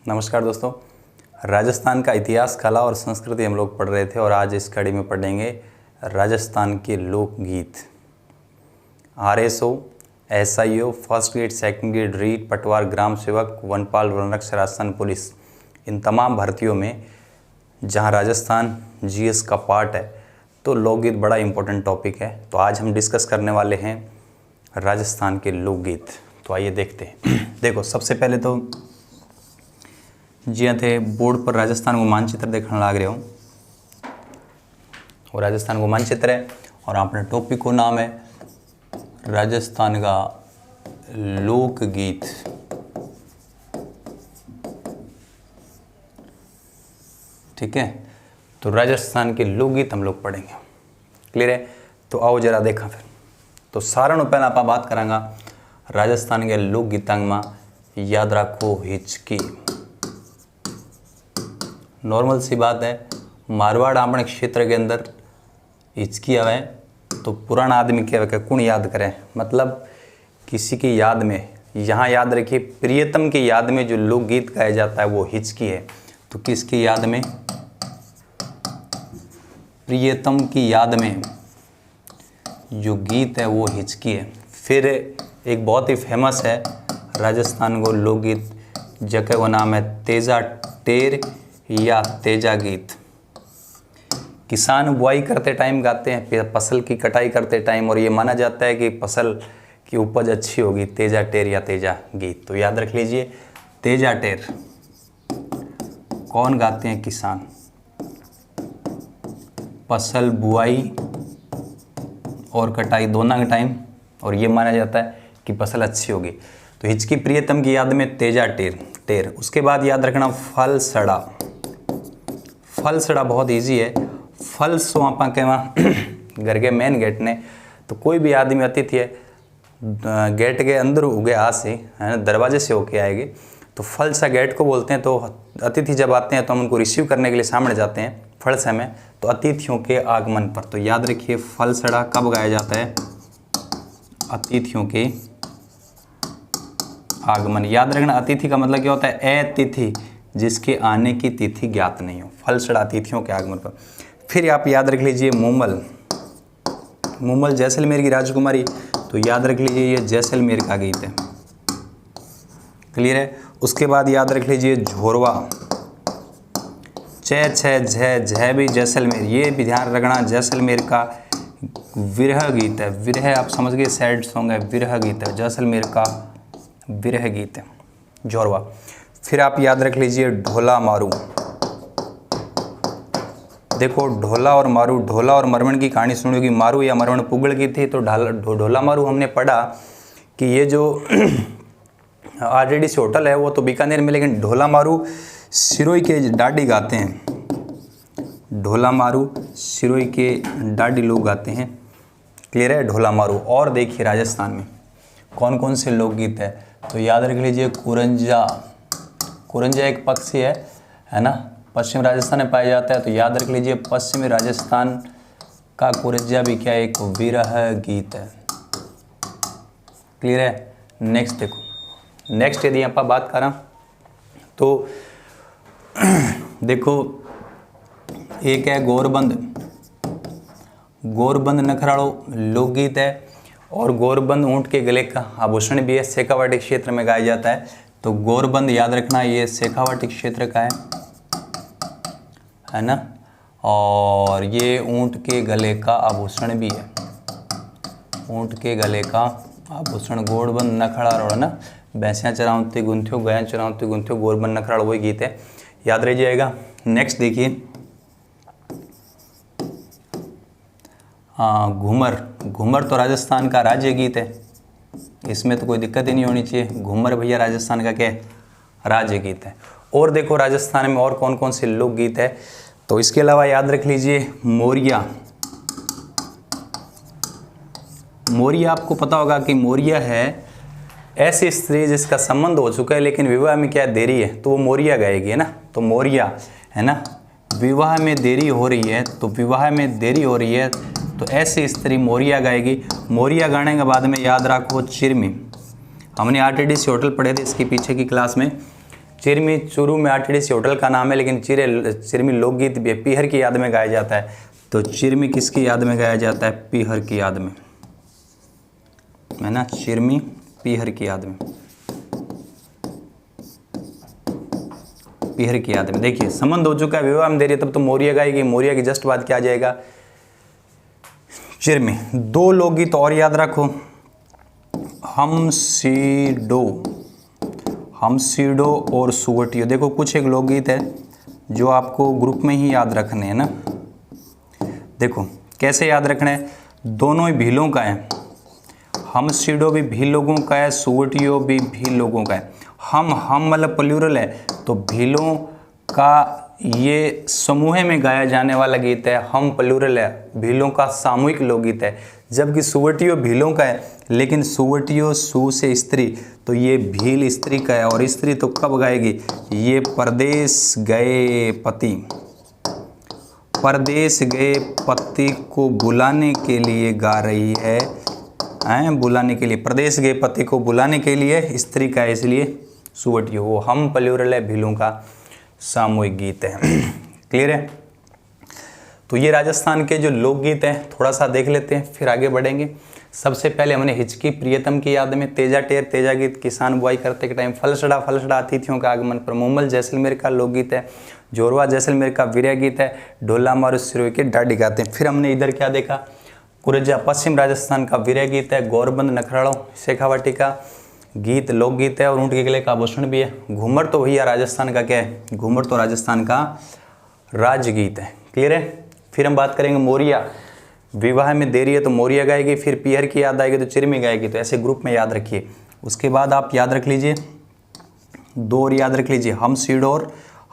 नमस्कार दोस्तों। राजस्थान का इतिहास, कला और संस्कृति हम लोग पढ़ रहे थे और आज इस कड़ी में पढ़ेंगे राजस्थान के लोकगीत। RSO, SIO, first grade, second grade, REET, पटवार, ग्राम सेवक, वनपाल, वनरक्षक, राजस्थान पुलिस, इन तमाम भर्तियों में जहां राजस्थान GS का पार्ट है तो लोकगीत बड़ा इम्पोर्टेंट टॉपिक है। तो आज हम डिस्कस करने वाले हैं राजस्थान के लोकगीत। तो आइए देखते हैं। देखो, सबसे पहले तो जी थे बोर्ड पर राजस्थान को मानचित्र देखने लग रहे हो और राजस्थान को मानचित्र है और अपने टॉपिक को नाम है राजस्थान का लोकगीत। ठीक है, तो राजस्थान के लोकगीत हम लोग पढ़ेंगे। क्लियर है? तो आओ जरा देखा फिर। तो सारण पहले आप बात करांगा राजस्थान के लोकगीतांग में। याद रखो हिचकी, नॉर्मल सी बात है। मारवाड़ अपने क्षेत्र के अंदर हिचकी आवे तो पुराना आदमी क्या कौन याद करे, मतलब किसी की याद में। यहाँ याद रखिए, प्रियतम की याद में जो लोकगीत गाया जाता है वो हिचकी है। तो किसकी याद में? प्रियतम की याद में जो गीत है वो हिचकी है। फिर एक बहुत ही फेमस है राजस्थान को लोकगीत, जगह वो नाम है तेजा टेर या तेजा गीत। किसान बुआई करते टाइम गाते हैं, फसल की कटाई करते टाइम, और ये माना जाता है कि फसल की उपज अच्छी होगी। तेजा टेर या तेजा गीत, तो याद रख लीजिए। तेजा टेर कौन गाते हैं? किसान। फसल बुआई और कटाई दोनों के टाइम, और ये माना जाता है कि फसल अच्छी होगी। तो हिचकी प्रियतम की याद में तेजा टेर। उसके बाद याद रखना फल सड़ा। फल सड़ा बहुत इजी है। फल सो आप घर के मेन गेट ने, तो कोई भी आदमी अतिथि है गेट के अंदर उगे आ से है ना, दरवाजे से होके आएगी तो फल सा गेट को बोलते हैं। तो अतिथि जब आते हैं तो हम उनको रिसीव करने के लिए सामने जाते हैं फल से में, तो अतिथियों के आगमन पर। तो याद रखिए फल सड़ा कब गाया जाता है? अतिथियों के आगमन। याद रखना अतिथि का मतलब क्या होता है? अतिथि, जिसके आने की तिथि ज्ञात नहीं हो। फल सड़ा अतिथियों के आगमन पर। फिर आप याद रख लीजिए मूमल। मूमल जैसलमेर की राजकुमारी, तो याद रख लीजिए ये जैसलमेर का गीत है। क्लियर है? उसके बाद याद रख लीजिए झोरवा। झ भी जैसलमेर, ये भी ध्यान रखना जैसलमेर का विरह गीत है। विरह आप समझ गए, सैड सॉन्ग है, विरह गीत है, जैसलमेर का विरह गीत है झोरवा। फिर आप याद रख लीजिए ढोला मारू। देखो ढोला और मारू, ढोला और मरवण की कहानी सुनी होगी। मारू या मरवण पुगड़ की थी, तो ढोला मारू हमने पढ़ा कि ये जो RDC होटल है वो तो बीकानेर में, लेकिन ढोला मारू सिरोही के डाडी गाते हैं। ढोला मारू सिरोही के डाडी लोग गाते हैं। क्लियर है? ढोला मारू। और देखिए राजस्थान में कौन कौन से लोकगीत है, तो याद रख लीजिए कुरंजा। कुरंजा एक पक्षी है ना, पश्चिम राजस्थान में पाया जाता है। तो याद रख लीजिए पश्चिमी राजस्थान का कुरंजा भी क्या एक विरह गीत है। क्लियर है? नेक्स्ट देखो, नेक्स्ट यदि आप बात करें तो देखो एक है गोरबंद। गोरबंद नखराड़ो लोकगीत है, और गोरबंद ऊंट के गले का आभूषण भी है। शेखावाटी क्षेत्र में गाया जाता है। तो गोरबंद याद रखना ये शेखावाटी क्षेत्र का है ना, और ये ऊंट के गले का आभूषण भी है। ऊंट के गले का आभूषण गोरबंद नखराड़ो है ना। भैंसियाँ चरावती गुंथियो, गया चरावती गुंथियो, गोरबंद नखराड़ो वही गीत है, याद रह जाएगा। नेक्स्ट देखिए घूमर। घूमर तो राजस्थान का राज्य गीत है, इसमें तो कोई दिक्कत ही नहीं होनी चाहिए। घूमर भैया राजस्थान का क्या राज्य गीत है। और देखो राजस्थान में और कौन कौन से लोकगीत है, तो इसके अलावा याद रख लीजिए मोरिया। मोरिया आपको पता होगा कि मोरिया है ऐसी स्त्री जिसका संबंध हो चुका है लेकिन विवाह में क्या देरी है, तो वो मोरिया गाएगी, है ना। तो मोरिया है ना, विवाह में देरी हो रही है, तो विवाह में देरी हो रही है तो ऐसी स्त्री मोरिया गाएगी। मोरिया गाने के बाद में याद रखो चिरमी। हमने RTDC होटल पढ़े थे इसके पीछे की क्लास में। चिरमी चुरू में आरटीडीसी होटल का नाम है, लेकिन चिरमी लोकगीत भी पीहर की याद में गाया जाता है। तो चिरमी किसकी याद में गाया जाता है? पीहर की याद में, है ना, चिरमी पीहर की याद में, पीहर की याद में। देखिए संबंध हो चुका है, विवाह में देरी, तब तो मोरिया गाएगी, मोरिया की जस्ट बाद क्या आ जाएगा? चिरमी। दो लोकगीत और याद रखो, हमसीडो और सुवटियो। देखो कुछ एक लोकगीत है जो आपको ग्रुप में ही याद रखने हैं ना। देखो कैसे याद रखना है, दोनों ही भीलों का है, हमसीडो भी भील लोगों का है, सुवटियो भी भील लोगों का है। हम मतलब प्लूरल है, तो भीलों का ये समूह में गाया जाने वाला गीत है, हम प्लूरल है, भीलों का सामूहिक लोकगीत है। जबकि सुवटियो भीलों का है, लेकिन सुवटियो सु से स्त्री, तो ये भील स्त्री का है। और स्त्री तो कब गाएगी? ये परदेश गए पति को बुलाने के लिए गा रही है, बुलाने के लिए, प्रदेश गए पति को बुलाने के लिए स्त्री का है, इसलिए सुवटियो। वो हम प्लूरल है, भीलों का सामूहिक गीत है। क्लियर है? तो ये राजस्थान के जो लोकगीत हैं थोड़ा सा देख लेते हैं, फिर आगे बढ़ेंगे। सबसे पहले हमने हिचकी प्रियतम की याद में, तेजा टेर तेजा गीत किसान बुआई करते के टाइम, फलसड़ा अतिथियों का आगमन पर, मुम्बल जैसलमेर का लोकगीत है, जोरवा जैसलमेर का वीर्य गीत है, ढोला मारू सिरोही के डाडी गाते हैं। फिर हमने इधर क्या देखा? कुरजा पश्चिम राजस्थान का वीर्य गीत है, गौरबंद नखराड़ो शेखावाटी का गीत लोकगीत है, और ऊँट के गले का आभूषण भी है। घूमर तो भैया राजस्थान का क्या है? घूमर तो राजस्थान का राजगीत है। क्लियर है? फिर हम बात करेंगे मोरिया, विवाह में देरी है तो मोरिया गाएगी, फिर पीहर की याद आएगी तो चिरमी गाएगी। तो ऐसे ग्रुप में याद रखिए। उसके बाद आप याद रख लीजिए, दो और याद रख लीजिए,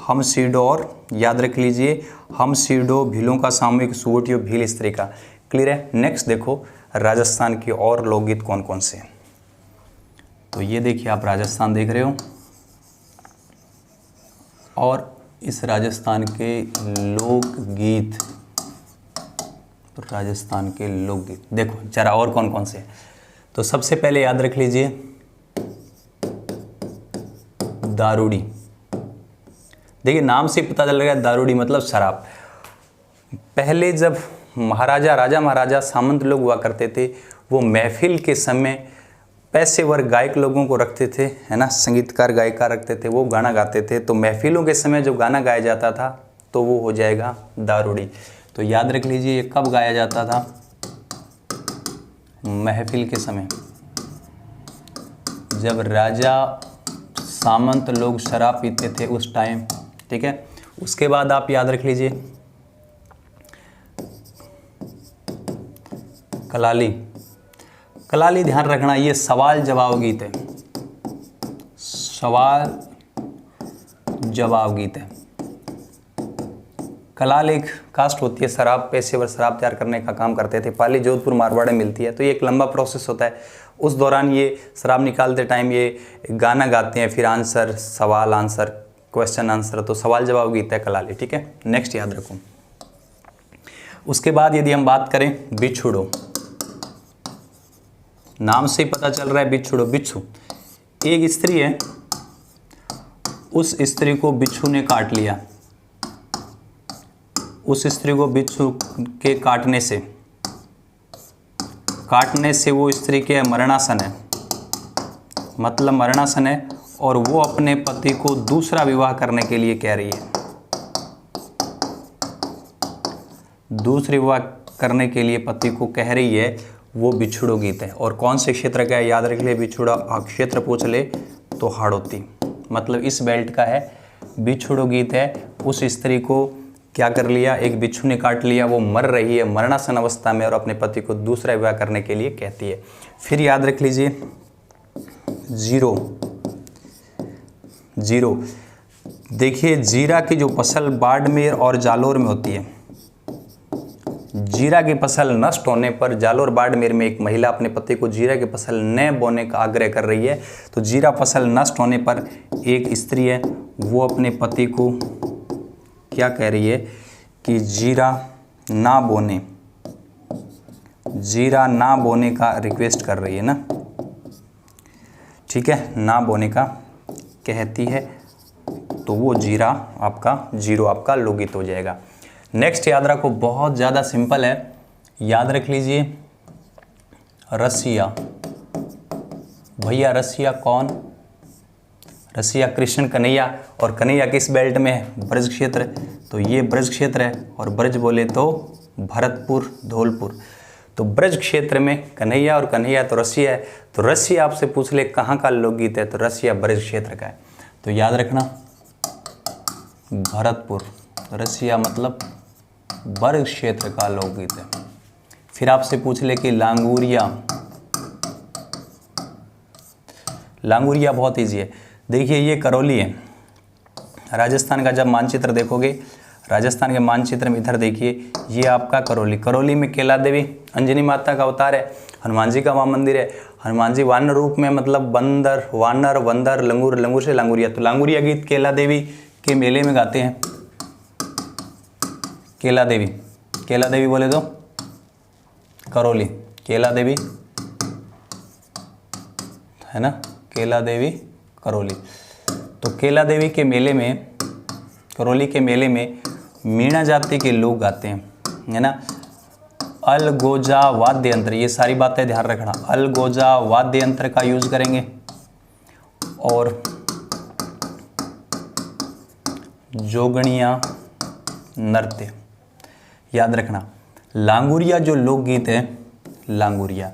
हमसीडो और याद रख लीजिए, हमसीडो भीलों का सामूहिक, सुवटियो भील स्त्री का। क्लियर है? नेक्स्ट देखो राजस्थान की और लोकगीत कौन कौन से हैं। तो ये देखिए आप राजस्थान देख रहे हो, और इस राजस्थान के लोकगीत, राजस्थान के लोकगीत देखो जरा और कौन कौन से हैं। तो सबसे पहले याद रख लीजिए दारूडी। देखिए नाम से पता चल रहा है दारूडी मतलब शराब। पहले जब महाराजा सामंत लोग हुआ करते थे, वो महफिल के समय पेशेवर गायक लोगों को रखते थे, है ना, संगीतकार गायिका रखते थे, वो गाना गाते थे। तो महफिलों के समय जो गाना गाया जाता था तो वो हो जाएगा दारूडी। तो याद रख लीजिए ये कब गाया जाता था? महफिल के समय, जब राजा सामंत लोग शराब पीते थे उस टाइम। ठीक है? उसके बाद आप याद रख लीजिए कलाली ध्यान रखना, ये सवाल जवाब गीत है, सवाल जवाब गीत है। कलाल एक कास्ट होती है, शराब पेशेवर शराब तैयार करने का काम करते थे। पाली जोधपुर मारवाड़ में मिलती है। तो ये एक लंबा प्रोसेस होता है। उस दौरान ये शराब निकालते टाइम ये गाना गाते हैं, फिर आंसर, सवाल आंसर, क्वेश्चन आंसर। तो सवाल जवाब गीत है कलाली। ठीक है? नेक्स्ट याद रखो। उसके बाद यदि हम बात करें बिछुड़ो, नाम से ही पता चल रहा है बिछुड़ो। बिच्छू एक स्त्री है, उस स्त्री को बिच्छू ने काट लिया। उस स्त्री को बिच्छू के काटने से वो स्त्री के मरणासन है, मतलब मरणासन है, और वो अपने पति को दूसरा विवाह करने के लिए कह रही है। दूसरे विवाह करने के लिए पति को कह रही है, वो बिछुड़ो गीत है। और कौन से क्षेत्र का है याद रख ले, बिछुड़ा क्षेत्र पूछ ले तो हाड़ौती, मतलब इस बेल्ट का है। बिछुड़ो गीत है, उस स्त्री को क्या कर लिया, एक बिच्छू ने काट लिया, वो मर रही है मरणासन अवस्था में, और अपने पति को दूसरा विवाह करने के लिए कहती है। फिर याद रख लीजिए जीरो। देखिए जीरा की जो फसल बाड़मेर और जालोर में होती है, जीरा की फसल नष्ट होने पर जालोर बाड़मेर में एक महिला अपने पति को जीरा की फसल न बोने का आग्रह कर रही है। तो जीरा फसल नष्ट होने पर एक स्त्री है, वो अपने पति को क्या कह रही है कि जीरा ना बोने का रिक्वेस्ट कर रही है ना। ठीक है? ना बोने का कहती है, तो वो जीरो आपका लोकगीत हो जाएगा। नेक्स्ट याद रखो, बहुत ज़्यादा सिंपल है, याद रख लीजिए, रसिया। भैया रसिया कौन? रसिया कृष्ण कन्हैया। और कन्हैया किस बेल्ट में है? ब्रज क्षेत्र। तो ये ब्रज क्षेत्र है, और ब्रज बोले तो भरतपुर, धौलपुर। तो ब्रज क्षेत्र में कन्हैया, और कन्हैया तो रसिया है। तो रसिया आपसे पूछ ले कहाँ का लोकगीत है, तो रसिया ब्रज क्षेत्र का है। तो याद रखना भरतपुर, रसिया मतलब ब्रज क्षेत्र का लोकगीत है। फिर आपसे पूछ ले कि लांगुरिया। लांगुरिया बहुत ईजी है। देखिए ये करौली है, राजस्थान का जब मानचित्र देखोगे, राजस्थान के मानचित्र में इधर देखिए, ये आपका करौली। करौली में केला देवी अंजनी माता का अवतार है, हनुमान जी का वहाँ मंदिर है। हनुमान जी वानर रूप में, मतलब बंदर, वानर, बंदर, लंगूर, लंगूर से लांगुरिया। तो लांगुरिया गीत केला देवी के मेले में गाते हैं। केला देवी, केला देवी बोले तो करौली, केला देवी है ना, केला देवी करौली। तो केला देवी के मेले में, करौली के मेले में मीणा जाति के लोग गाते हैं, है ना। अलगोजा वाद्य यंत्र, ये सारी बातें ध्यान रखना, अलगोजा वाद्य यंत्र का यूज करेंगे। और जोगणिया नृत्य, याद रखना। लांगुरिया जो लोकगीत है, लांगुरिया,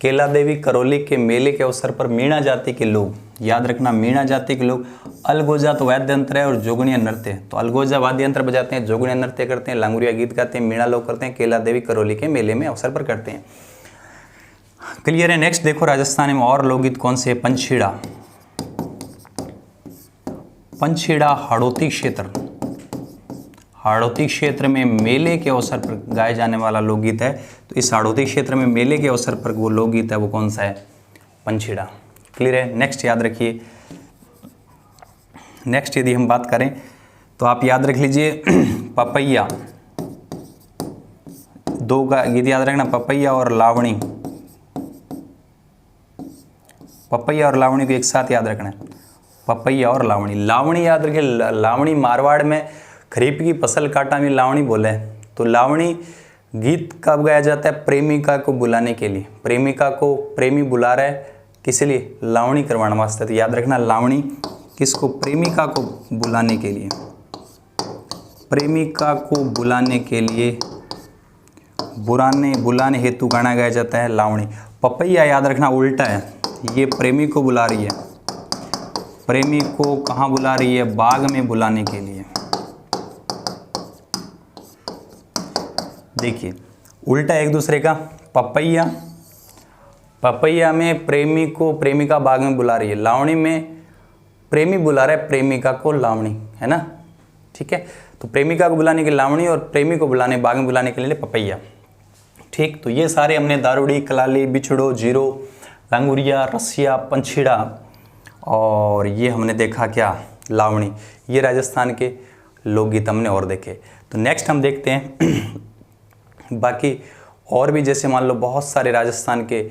केला देवी करौली के मेले के अवसर पर मीणा जाति के लोग, याद रखना मीणा जाति के लोग, अलगोजा तो वाद्य यंत्र है और जोगणिया नृत्य है। तो अलगोजा वाद्य यंत्र बजाते हैं, जोगणिया नृत्य करते हैं, लांगुरिया गीत गाते हैं, मीणा लोग करते हैं, केला देवी करौली के मेले में अवसर पर करते हैं। क्लियर है। नेक्स्ट देखो राजस्थान में और लोकगीत कौन से है? पंछीड़ा। पंछीड़ा हाड़ौती क्षेत्र, हाड़ौती क्षेत्र में मेले के अवसर पर गाए जाने वाला लोकगीत है। तो इस हाड़ौती क्षेत्र में मेले के अवसर पर वो लोकगीत है, वो कौन सा है? पंछीड़ा। क्लियर है। नेक्स्ट याद रखिए, नेक्स्ट यदि हम बात करें तो आप याद रख लीजिए पपैया, दो का गीत याद रखना, पपैया और लावणी। पपैया और लावणी को एक साथ याद रखना है, पपैया और लावणी। लावणी याद रखिए, लावणी मारवाड़ में खरीफ की फसल काटा में लावणी बोले। तो लावणी गीत कब गाया जाता है? प्रेमिका को बुलाने के लिए। प्रेमिका को प्रेमी बुला रहा है, किस लिए? लावणी करवाने वास्ते। तो याद रखना लावणी किसको? प्रेमिका को बुलाने के लिए, प्रेमिका को बुलाने के लिए, बुलाने हेतु गाना गाया जाता है लावणी। पपैया याद रखना उल्टा है, ये प्रेमी को बुला रही है, प्रेमी को कहाँ बुला रही है? बाग में बुलाने के लिए। देखिए उल्टा एक दूसरे का। पपैया, पपैया में प्रेमी को प्रेमिका बाग में बुला रही है, लावणी में प्रेमी बुला रहा है प्रेमिका को, लावणी, है ना। ठीक है, तो प्रेमिका को बुलाने के लिए लावणी और प्रेमी को बुलाने बाग में बुलाने के लिए पपैया। ठीक, तो ये सारे हमने दारूड़ी, कलाली, बिछड़ो, जीरो, लांगुरिया, रसिया, पंछीड़ा, और ये हमने देखा क्या? लावणी। ये राजस्थान के लोकगीत हमने और देखे। तो नेक्स्ट हम देखते हैं बाकी और भी, जैसे मान लो बहुत सारे राजस्थान के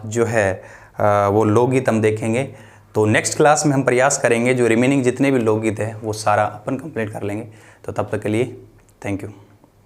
जो है वो लोकगीत हम देखेंगे। तो नेक्स्ट क्लास में हम प्रयास करेंगे जो रिमेनिंग जितने भी लोकगीत हैं वो सारा अपन कंप्लीट कर लेंगे। तो तब तक के लिए थैंक यू।